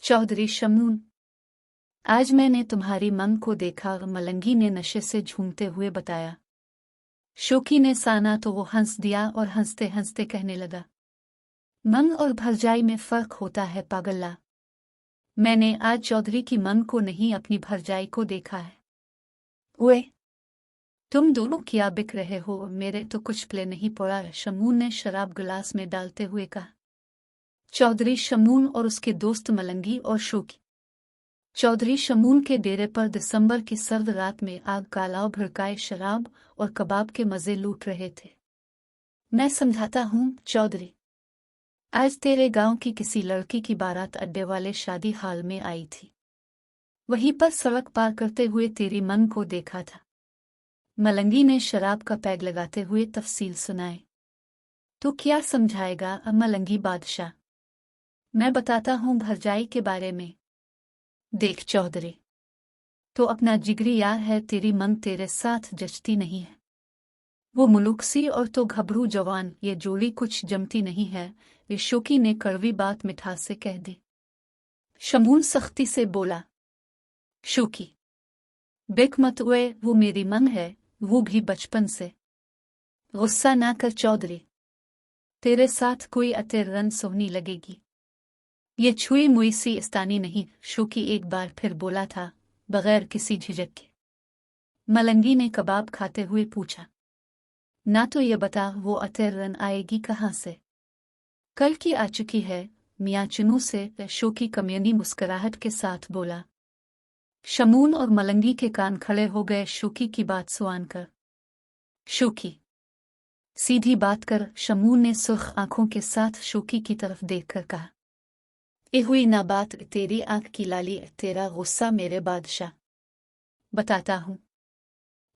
चौधरी शमून, आज मैंने तुम्हारी मंग को देखा, मलंगी ने नशे से झूमते हुए बताया। शोकी ने साना तो वो हंस दिया और हंसते हंसते कहने लगा, मंग और भरजाई में फर्क होता है पागल्ला। मैंने आज चौधरी की मंग को नहीं, अपनी भरजाई को देखा है। ओए, तुम दोनों क्या बिक रहे हो? मेरे तो कुछ प्ले नहीं पड़ा, शमून ने शराब गिलास में डालते हुए कहा। चौधरी शमून और उसके दोस्त मलंगी और शोकी चौधरी शमून के डेरे पर दिसंबर की सर्द रात में आग का अलाव भड़काए शराब और कबाब के मजे लूट रहे थे। मैं समझाता हूँ चौधरी, आज तेरे गांव की किसी लड़की की बारात अड्डे वाले शादी हाल में आई थी। वहीं पर सड़क पार करते हुए तेरी मंग को देखा था। मलंगी ने शराब का पैग लगाते हुए तफसील सुनाए। तो क्या समझाएगा मलंगी बादशाह? मैं बताता हूँ भरजाई के बारे में। देख चौधरी, तो अपना जिगरी यार है, तेरी मंग तेरे साथ जचती नहीं है। वो मुलुकसी और तो घबरू जवान, ये जोड़ी कुछ जमती नहीं है। ये शोकी ने कड़वी बात मिठास से कह दी। शमून सख्ती से बोला, शोकी, बेक मत हुए, वो मेरी मंग है, वो भी बचपन से। गुस्सा ना कर चौधरी, तेरे साथ कोई अतेर रन सोहनी लगेगी। ये छुई मुई सी इस्तानी नहीं, शोकी एक बार फिर बोला था, बगैर किसी झिझक के। मलंगी ने कबाब खाते हुए पूछा, ना तो ये बता वो अतेर रन आएगी कहाँ से? कल की आ चुकी है मियाँ चुनू से, शोकी कमियनी मुस्कुराहट के साथ बोला। शमून और मलंगी के कान खड़े हो गए शोकी की बात सुन कर। शोकी, सीधी बात कर, शमून ने सुर्ख आंखों के साथ शोकी की तरफ देखकर कहा। ए हुई ना बात, तेरी आंख की लाली, तेरा गुस्सा मेरे बादशाह। बताता हूँ।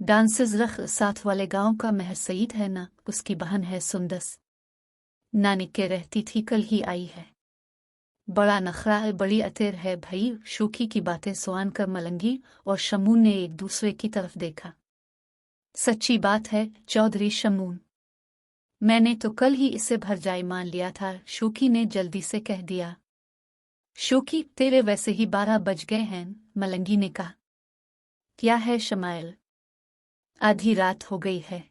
डांसेस रख साथ वाले गांव का महर सईद है ना, उसकी बहन है सुंदस। नानी के रहती थी, कल ही आई है। बड़ा नखरा है, बड़ी अतेर है भाई। शोकी की बातें सुन कर मलंगी और शमून ने एक दूसरे की तरफ देखा। सच्ची बात है चौधरी शमून, मैंने तो कल ही इसे भरजाई मान लिया था, शोकी ने जल्दी से कह दिया। शोकी, तेरे वैसे ही 12 बज गए हैं, मलंगी ने कहा। क्या है शमाइल, आधी रात हो गई है,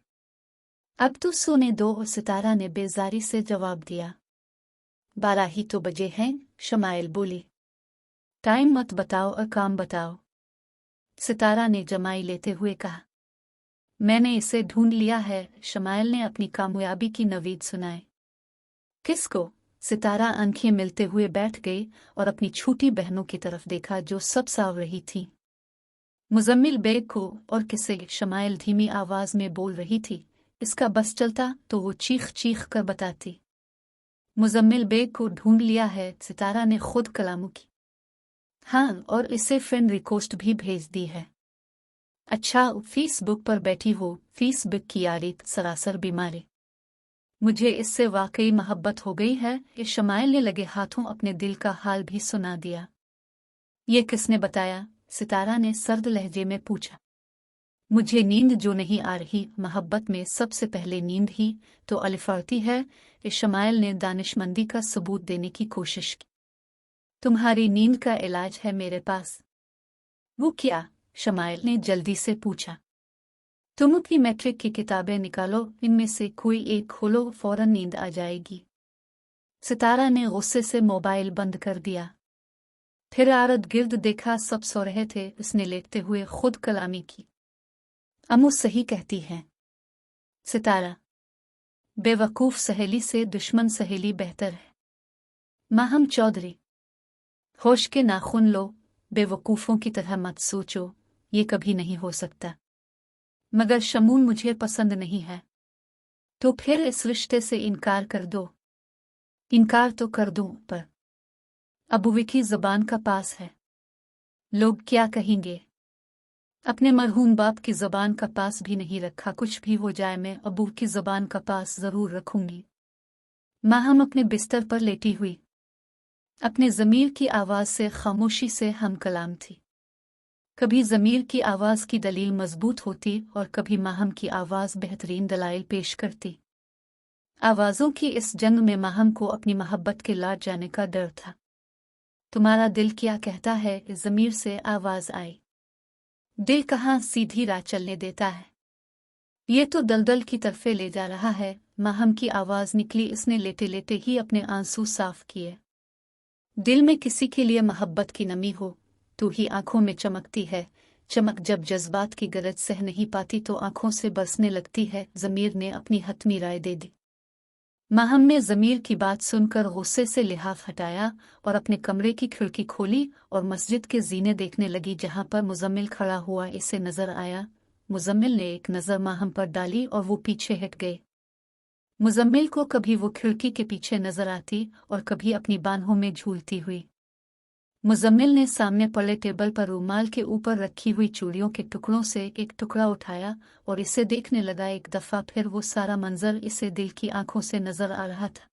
अब तो सोने दो, सितारा ने बेजारी से जवाब दिया। 12 ही तो बजे हैं, शमाइल बोली। टाइम मत बताओ और काम बताओ, सितारा ने जमाई लेते हुए कहा। मैंने इसे ढूंढ लिया है, शमाइल ने अपनी कामयाबी की नवीद सुनाई। किसको? सितारा आंखें मिलते हुए बैठ गई और अपनी छोटी बहनों की तरफ देखा जो सब साव रही थी। मुजम्मिल बेग को। और किसे? शमाइल धीमी आवाज में बोल रही थी। इसका बस चलता तो वो चीख चीख कर बताती। मुजम्मिल बेग को ढूंढ लिया है, सितारा ने खुद कलामू की। हाँ, और इसे फ्रेंड रिक्वेस्ट भी भेज दी है। अच्छा, फेसबुक पर बैठी हो? फेसबुक की आदत सरासर बीमारी। मुझे इससे वाकई मोहब्बत हो गई है। कि शमाइल ने लगे हाथों अपने दिल का हाल भी सुना दिया। ये किसने बताया? सितारा ने सर्द लहजे में पूछा। मुझे नींद जो नहीं आ रही, मोहब्बत में सबसे पहले नींद ही तो अलिफाती है। इस शमाइल ने दानिशमंदी का सबूत देने की कोशिश की। तुम्हारी नींद का इलाज है मेरे पास। वो क्या? शमाइल ने जल्दी से पूछा। तुम अपनी मैट्रिक की किताबें निकालो, इनमें से कोई एक खोलो, फौरन नींद आ जाएगी। सितारा ने गुस्से से मोबाइल बंद कर दिया। फिर आरद गिर्द देखा, सब सो रहे थे। उसने लेटते हुए खुद कलामी की। अम्मू सही कहती हैं सितारा, बेवकूफ सहेली से दुश्मन सहेली बेहतर है। माहम चौधरी, होश के नाखून लो, बेवकूफों की तरह मत सोचो, ये कभी नहीं हो सकता। मगर शमून मुझे पसंद नहीं है। तो फिर इस रिश्ते से इनकार कर दो। इनकार तो कर दूं, पर अबूवी की ज़बान का पास है। लोग क्या कहेंगे? अपने मरहूम बाप की ज़बान का पास भी नहीं रखा। कुछ भी हो जाए, मैं अबू की ज़बान का पास ज़रूर रखूंगी। माहम अपने बिस्तर पर लेटी हुई अपने ज़मीर की आवाज़ से खामोशी से हम कलाम थी। कभी ज़मीर की आवाज़ की दलील मजबूत होती और कभी माहम की आवाज़ बेहतरीन दलाइल पेश करती। आवाज़ों की इस जंग में माहम को अपनी मोहब्बत के लाट जाने का डर था। तुम्हारा दिल क्या कहता है? ज़मीर से आवाज़ आई। दिल कहाँ सीधी राह चलने देता है, ये तो दलदल की तरफे ले जा रहा है। माहम की आवाज़ निकली। इसने लेटे लेटे ही अपने आंसू साफ किए। दिल में किसी के लिए मोहब्बत की नमी हो, तू ही आंखों में चमकती है। चमक जब जज्बात की गरज सह नहीं पाती तो आंखों से बरसने लगती है। ज़मीर ने अपनी हतमी राय दे दी। माहम ने ज़मीर की बात सुनकर गुस्से से लिहाफ हटाया और अपने कमरे की खिड़की खोली और मस्जिद के ज़ीने देखने लगी जहां पर मुज़म्मिल खड़ा हुआ इसे नजर आया। मुज़म्मिल ने एक नज़र माहम पर डाली और वो पीछे हट गए। मुज़म्मिल को कभी वो खिड़की के पीछे नजर आती और कभी अपनी बाहों में झूलती हुई। मुज़म्मिल ने सामने पड़े टेबल पर रूमाल के ऊपर रखी हुई चूड़ियों के टुकड़ों से एक टुकड़ा उठाया और इसे देखने लगा। एक दफ़ा फिर वो सारा मंजर इसे दिल की आंखों से नजर आ रहा था।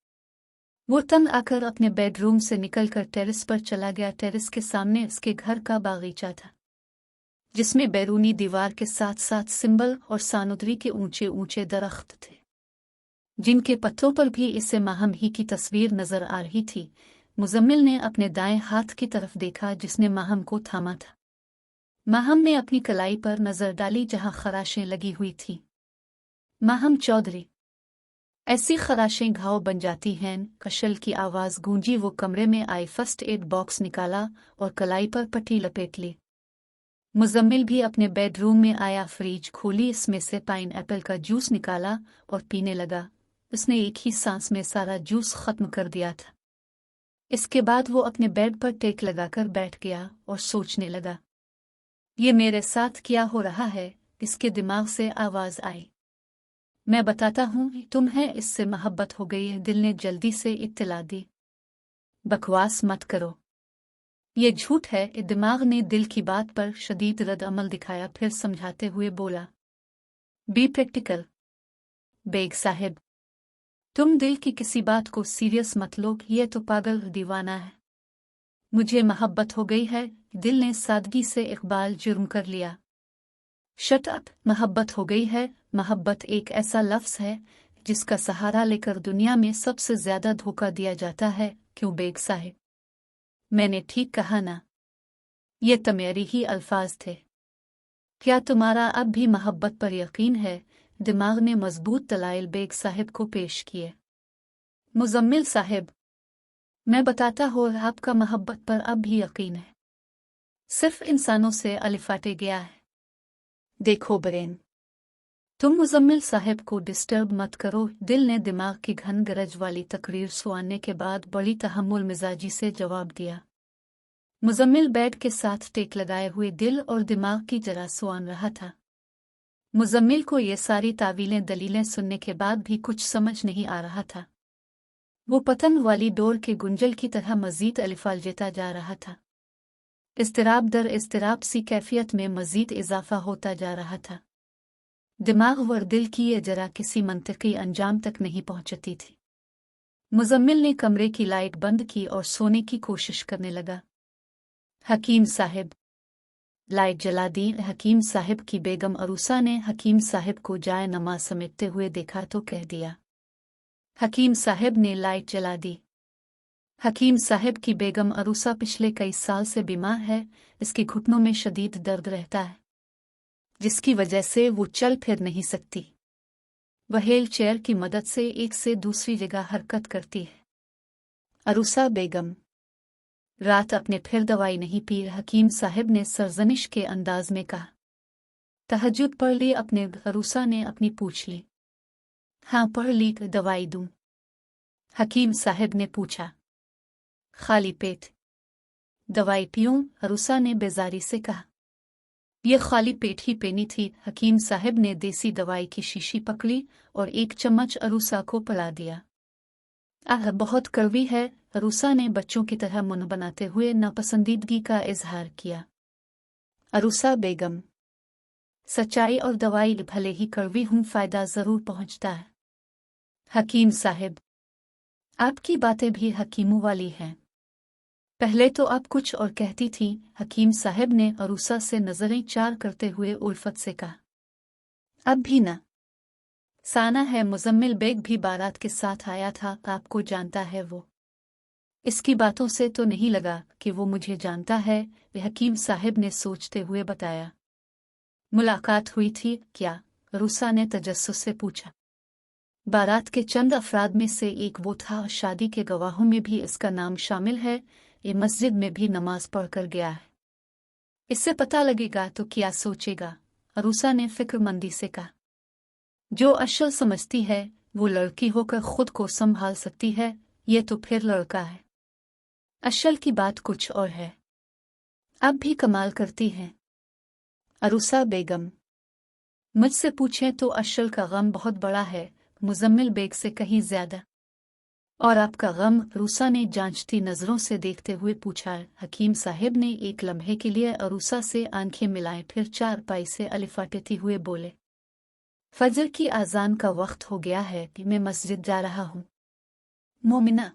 वो तंग आकर अपने बेडरूम से निकलकर टेरेस पर चला गया। टेरेस के सामने उसके घर का बागीचा था, जिसमें बैरूनी दीवार के साथ साथ सिंबल और सानुदरी के ऊंचे ऊंचे दरख्त थे, जिनके पत्तों पर भी इसे माहम ही की तस्वीर नजर आ रही थी। मुज़म्मिल ने अपने दाएं हाथ की तरफ देखा जिसने माहम को थामा था। माहम ने अपनी कलाई पर नजर डाली जहां खराशें लगी हुई थीं। माहम चौधरी, ऐसी खराशें घाव बन जाती हैं। कशल की आवाज़ गूंजी। वो कमरे में आई, फर्स्ट एड बॉक्स निकाला और कलाई पर पट्टी लपेट ली। मुज़म्मिल भी अपने बेडरूम में आया, फ्रिज खोली, इसमें से पाइनएप्पल का जूस निकाला और पीने लगा। उसने एक ही सांस में सारा जूस खत्म कर दिया था। इसके बाद वो अपने बेड पर टेक लगाकर बैठ गया और सोचने लगा, ये मेरे साथ क्या हो रहा है? इसके दिमाग से आवाज़ आई, मैं बताता हूँ तुम्हें, इससे मोहब्बत हो गई है। दिल ने जल्दी से इत्तला दी। बकवास मत करो, ये झूठ है। दिमाग ने दिल की बात पर शदीद रद्द अमल दिखाया, फिर समझाते हुए बोला, बी प्रैक्टिकल। बेग साहिब, तुम दिल की किसी बात को सीरियस मत लो, ये तो पागल दीवाना है। मुझे मोहब्बत हो गई है। दिल ने सादगी से इकबाल जुर्म कर लिया। Shut up. मोहब्बत हो गई है। मोहब्बत एक ऐसा लफ्ज़ है जिसका सहारा लेकर दुनिया में सबसे ज्यादा धोखा दिया जाता है। क्यों बेग साहिब, मैंने ठीक कहा ना? ये तो मेरी ही अल्फाज थे। क्या तुम्हारा अब भी मोहब्बत पर यकीन है? दिमाग ने मजबूत दलाइल बेग साहिब को पेश किए। मुज़म्मिल साहिब, मैं बताता हूँ, आपका मोहब्बत पर अब भी यकीन है, सिर्फ इंसानों से अलिफाटे गया है। देखो ब्रेन, तुम मुज़म्मिल साहिब को डिस्टर्ब मत करो। दिल ने दिमाग की घन गरज वाली तकरीर सुनने के बाद बड़ी तहम्मुल मिजाजी से जवाब दिया। मुज़म्मिल बेड के साथ टेक लगाए हुए दिल और दिमाग की जरा सुन रहा था। मुज़म्मिल को ये सारी तावीलें दलीलें सुनने के बाद भी कुछ समझ नहीं आ रहा था। वो पतंग वाली डोर के गुंजल की तरह मजीद अलिफाल जेता जा रहा था। इस्तिराब दर इस्तिराब सी कैफियत में मजीद इजाफा होता जा रहा था। दिमाग व दिल की ये जरा किसी मंतकी अंजाम तक नहीं पहुंचती थी। मुज़म्मिल ने कमरे की लाइट बंद की और सोने की कोशिश करने लगा। हकीम साहिब, लाइट जला दी। हकीम साहिब की बेगम अरूसा ने हकीम साहिब को जाए नमाज समेटते हुए देखा तो कह दिया। हकीम साहिब ने लाइट जला दी। हकीम साहिब की बेगम अरूसा पिछले कई साल से बीमार है। इसके घुटनों में शदीद दर्द रहता है, जिसकी वजह से वो चल फिर नहीं सकती। वह व्हील चेयर की मदद से एक से दूसरी जगह हरकत करती है। अरूसा बेगम, रात अपने फिर दवाई नहीं पी? हकीम साहिब ने सरजनिश के अंदाज में कहा। तहज्जुद पढ़ ली अपने? अरूसा ने अपनी पूछ ली। हाँ पढ़ ली, दवाई दूं? हकीम साहिब ने पूछा। खाली पेट दवाई पीऊं? अरूसा ने बेजारी से कहा। यह खाली पेट ही पीनी थी। हकीम साहिब ने देसी दवाई की शीशी पकड़ी और एक चम्मच अरूसा को पिला दिया। आह, बहुत कड़वी है। अरूसा ने बच्चों की तरह मुंह बनाते हुए नापसंदीदगी का इजहार किया। अरूसा बेगम, सच्चाई और दवाई भले ही कड़वी हूं, फायदा जरूर पहुंचता है। हकीम साहिब, आपकी बातें भी हकीमों वाली हैं। पहले तो आप कुछ और कहती थी। हकीम साहिब ने अरूसा से नजरें चार करते हुए उल्फत से कहा। अब भी ना? साना है, मुज़म्मिल बेग भी बारात के साथ आया था, आपको जानता है वो। इसकी बातों से तो नहीं लगा कि वो मुझे जानता है, हकीम साहब ने सोचते हुए बताया। मुलाकात हुई थी क्या? रूसा ने तजस्सुस से पूछा। बारात के चंद अफराद में से एक वो था, शादी के गवाहों में भी इसका नाम शामिल है। ये मस्जिद में भी नमाज पढ़कर गया है। इससे पता लगेगा तो क्या सोचेगा? रूसा ने फिक्रमंदी से कहा। जो अशल समझती है वो लड़की होकर खुद को संभाल सकती है, ये तो फिर लड़का है। अशल की बात कुछ और है। अब भी कमाल करती हैं अरूसा बेगम। मुझसे पूछें तो अशल का गम बहुत बड़ा है, मुजम्मिल बेग से कहीं ज्यादा। और आपका गम? रूसा ने जांचती नजरों से देखते हुए पूछा। हकीम साहब ने एक लम्हे के लिए अरूसा से आंखें मिलाएं, फिर चारपाई से अलिफाटेती हुए बोले। फजर की आजान का वक्त हो गया है कि मैं मस्जिद जा रहा हूँ। मोमिना,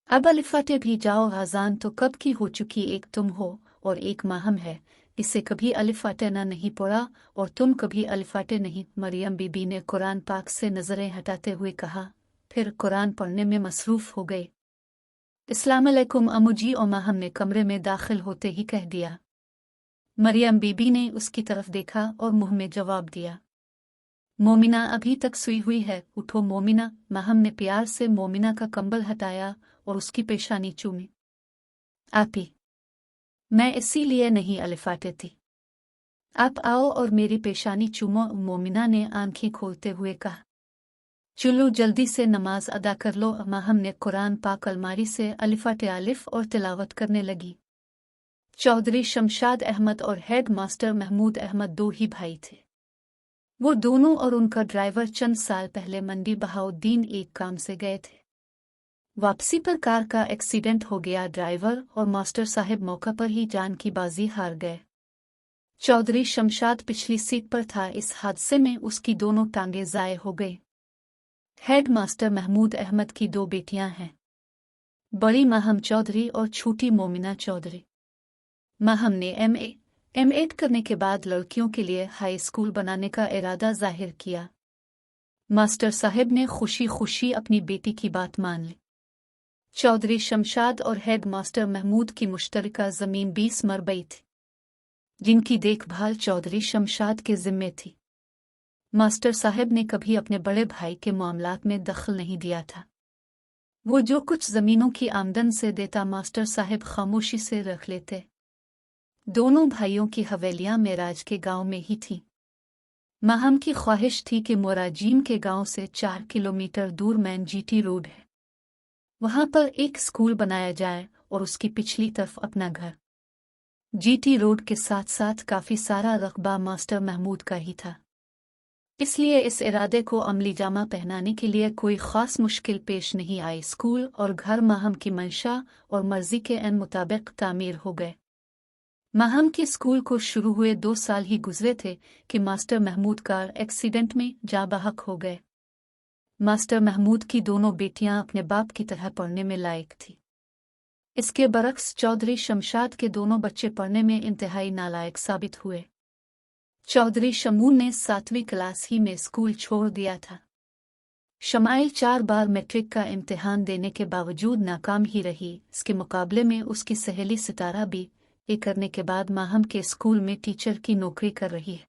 अब अलिफाटे भी जाओ, आजान तो कब की हो चुकी। एक तुम हो और एक माहम है, इसे कभी अलिफाटे ना नहीं पढ़ा और तुम कभी अलिफाटे नहीं। मरियम बीबी ने कुरान पाक से नजरें हटाते हुए कहा, फिर कुरान पढ़ने में मसरूफ हो गए। अस्सलाम अलैकुम अम्मूजी, और माहम ने कमरे में दाखिल होते ही कह दिया। मरियम बीबी ने उसकी तरफ देखा और मुंह में जवाब दिया। मोमिना अभी तक सोई हुई है, उठो मोमिना। माहम ने प्यार से मोमिना का कंबल हटाया और उसकी पेशानी चूमी। आपी, मैं इसीलिए नहीं अलिफाटे थी। आप आओ और मेरी पेशानी चूमो, मोमिना ने आंखें खोलते हुए कहा। चलो जल्दी से नमाज अदा कर लो। माहम ने कुरान पाक अलमारी से अलिफाटे आलिफ और तिलावत करने लगी। चौधरी शमशाद अहमद और हेड मास्टर महमूद अहमद दो ही भाई थे। वो दोनों और उनका ड्राइवर चंद साल पहले मंडी बहाउद्दीन एक काम से गए थे। वापसी पर कार का एक्सीडेंट हो गया। ड्राइवर और मास्टर साहब मौका पर ही जान की बाजी हार गए। चौधरी शमशाद पिछली सीट पर था। इस हादसे में उसकी दोनों टांगें ज़ाये हो गई। हेड मास्टर महमूद अहमद की दो बेटियां हैं, बड़ी माहम चौधरी और छोटी मोमिना चौधरी। माहम ने एम.एड करने के बाद लड़कियों के लिए हाई स्कूल बनाने का इरादा जाहिर किया। मास्टर साहब ने खुशी खुशी अपनी बेटी की बात मान ली। चौधरी शमशाद और हेड मास्टर महमूद की मुश्तरका ज़मीन 20 मरबई थी, जिनकी देखभाल चौधरी शमशाद के जिम्मे थी। मास्टर साहब ने कभी अपने बड़े भाई के मामलात में दखल नहीं दिया था। वो जो कुछ ज़मीनों की आमदन से देता, मास्टर साहब खामोशी से रख लेते। दोनों भाइयों की हवेलियां मेराज के गांव में ही थीं। माहम की ख्वाहिश थी कि मोराजीम के गांव से 4 किलोमीटर दूर मैन जीटी रोड है, वहां पर एक स्कूल बनाया जाए और उसकी पिछली तरफ अपना घर। जीटी रोड के साथ साथ काफी सारा रकबा मास्टर महमूद का ही था, इसलिए इस इरादे को अमली जामा पहनाने के लिए कोई खास मुश्किल पेश नहीं आई। स्कूल और घर माहम की मंशा और मर्जी के एन मुताबिक तामीर हो गए। माहम के स्कूल को शुरू हुए 2 साल ही गुजरे थे कि मास्टर महमूद कार एक्सीडेंट में जा बहक हो गए। मास्टर महमूद की दोनों बेटियां अपने बाप की तरह पढ़ने में लायक थी। इसके बरक्स चौधरी शमशाद के दोनों बच्चे पढ़ने में इंतहाई नालायक साबित हुए। चौधरी शमून ने 7वीं क्लास ही में स्कूल छोड़ दिया था। शमाइल 4 बार मैट्रिक का इम्तिहान देने के बावजूद नाकाम ही रही। इसके मुकाबले में उसकी सहेली सितारा भी करने के बाद माहम के स्कूल में टीचर की नौकरी कर रही है।